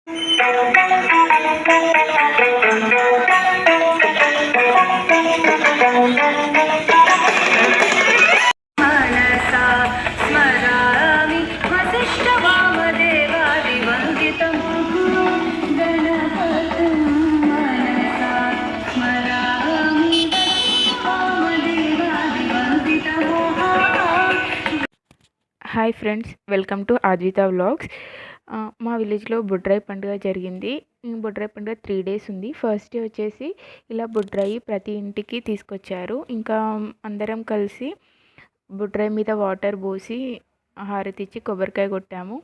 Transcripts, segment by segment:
Hi friends, welcome to Advitha vlogs. మా విలేజ్లో బొడ్రాయి పండుగ జరిగింది. బొడ్రాయి పండుగ 3 డేస్ ఉంది. ఫస్ట్ డే వచ్చేసి ఇలా బొడ్రాయి ప్రతి ఇంటికి తీసుకొచ్చారు. ఇంకా అందరం కలిసి బొడ్రాయి మీద వాటర్ పోసి హారతి ఇచ్చి కొబ్బరికాయ కొట్టాము.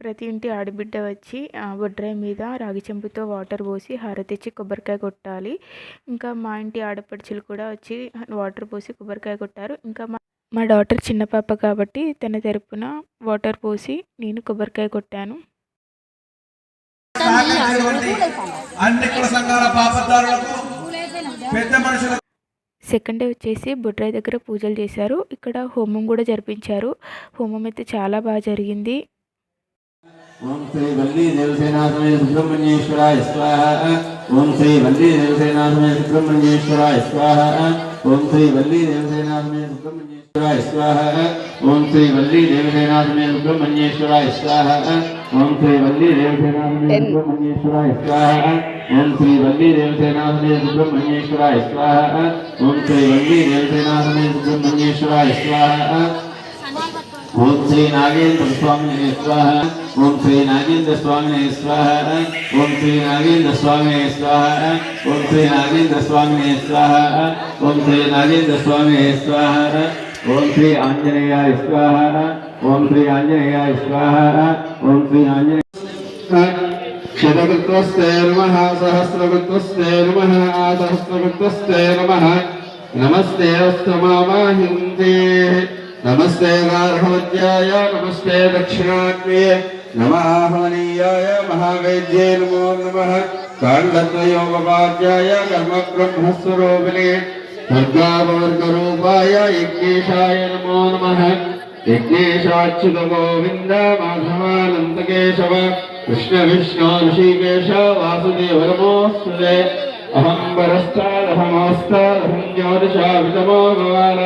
ప్రతి ఇంటి ఆడబిడ్డ వచ్చి బొడ్రాయి మీద రాగి చెంబుతో వాటర్ పోసి హారతి ఇచ్చి కొబ్బరికాయ కొట్టాలి. ఇంకా మా ఇంటి ఆడపడుచులు కూడా వచ్చి వాటర్ పోసి కొబ్బరికాయ కొట్టారు. ఇంకా మా డాటర్ చిన్న పాప కాబట్టి తన తరపున వాటర్ పోసి నేను కొబ్బరికాయ కొట్టాను. సెకండ్ డే వచ్చేసి బొడ్రాయి దగ్గర పూజలు చేశారు. ఇక్కడ హోమం కూడా జరిపించారు. హోమం అయితే చాలా బాగా జరిగింది. ओम श्री वल्ली देवसेनासमे सुब्रह्मण्येश्वराय स्वाहा। ओम श्री वल्ली देवसेनासमे सुब्रह्मण्येश्वराय स्वाहा। ओम श्री वल्ली देवसेनासमे सुब्रह्मण्येश्वराय स्वाहा। ओम श्री वल्ली देवसेनासमे सुब्रह्मण्येश्वराय स्वाहा। ओम श्री वल्ली देवसेनासमे सुब्रह्मण्येश्वराय स्वाहा। ओम श्री वल्ली देवसेनासमे सुब्रह्मण्येश्वराय स्वाहा। ओम श्री वल्ली देवसेनासमे सुब्रह्मण्येश्वराय स्वाहा। ओम श्री नागेंद्र स्वामिने स्वाहा। ओम श्री नागेंद्र स्वामिने स्वाहा। ओम श्री नागेंद्र स्वामिने स्वाहा। ओम श्री नागेंद्र स्वामिने स्वाहा। ओम श्री नागेंद्र स्वामिने स्वाहा। ओम श्री आंजनेयाय स्वाहा। ओम श्री आंजनेयाय स्वाहा। ओम श्री आंजनेय शतकृतस्ते नमः सहस्रकृतस्ते नमः सहस्रकृतस्ते नमः। नमस्ते अस्तमावाहिन्ते नमस्ते गार्हवत्याय नमस्ते दक्षिणाग्ने नमः आहवनीयाय महावेद्ये नमो नमः। काण्डद्वयोपपाद्याय कर्मब्रह्मस्वरूपिणे दुर्गावर्गरूपाय यज्ञेशाय नमो नमः। यज्ञेशाच्युत गोविन्द माधवानन्दकेशव कृष्ण विष्णु ऋषिकेश वासुदेव नमोऽस्तुते। अहं परस्तादहमोस्तादहं ज्योतिषा वितमो भवान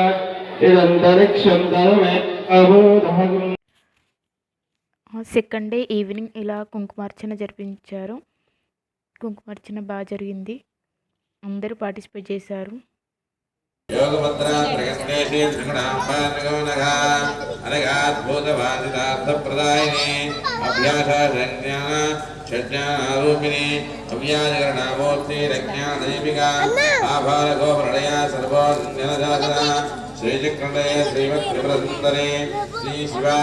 సెకండ్ డే ఈవినింగ్ ఇలా కుంకుమార్చన జరిపించారు. కుంకుమార్చన బాగా జరిగింది. అందరూ పార్టిసిపేట్ చేశారు. श्रीचक्रणे श्रीमत्त्रिपुरसुन्दरे श्री शिवा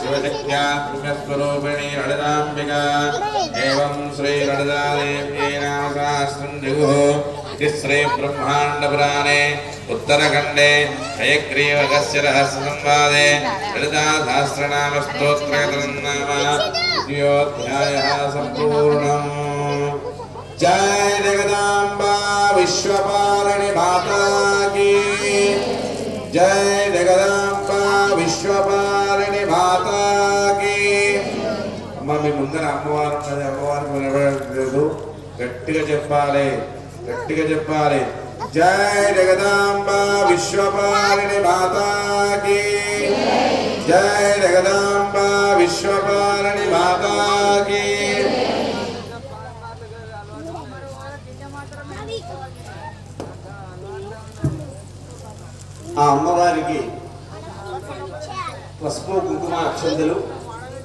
शिवशक्त्या पुण्यस्वरूपिणी ललिताम्बिका एवं श्री ललितादेव्यै नमः सहस्रं जगुः इति श्री ब्रह्माण्डपुराणे उत्तरखण्डे हयग्रीवकस्य रहस्यसंवादे ललितासहस्रनामस्तोत्रकथनं नाम द्वितीयोऽध्यायः सम्पूर्णम्। जय जगदाम्बा विश्वपालिनी माता की जय जगदाम्बा विश्वपालिनी माता ముందర అమ్మవారు ఉన్నది, అమ్మవారికి వినబడలేదు. గట్టిగా చెప్పాలి, గట్టిగా చెప్పాలి. జై జగదాంబ విశ్వపాలిని మాతాకి, జై జగదాంబ విశ్వపాలిని మాతాకి. ఆ అమ్మవారికి పసుపు కుంకుమ అక్షంతలు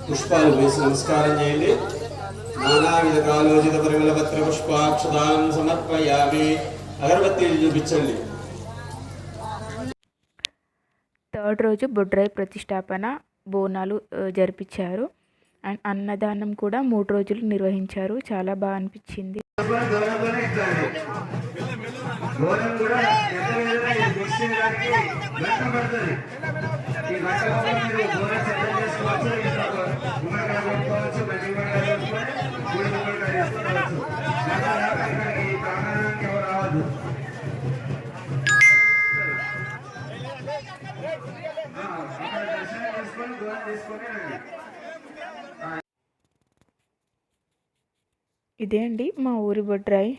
పుష్పాలు వేసి నమస్కారం చేయండి. నానావిధ కాలోచిత పరిమళ పత్ర పుష్పాక్షతాన్ సమర్పయామి. అగరబత్తీలు చూపించండి. థర్డ్ రోజు బొడ్రాయి ప్రతిష్టాపన బోనాలు జరిపించారు. అండ్ అన్నదానం కూడా 3 రోజులు నిర్వహించారు. చాలా బాగా అనిపించింది. ఇదే అండి మా ఊరి బొడ్రాయి.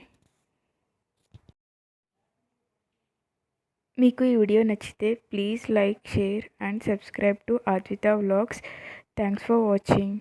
మీకు ఈ వీడియో నచ్చితే please like, share and subscribe to Advitha vlogs. Thanks for watching.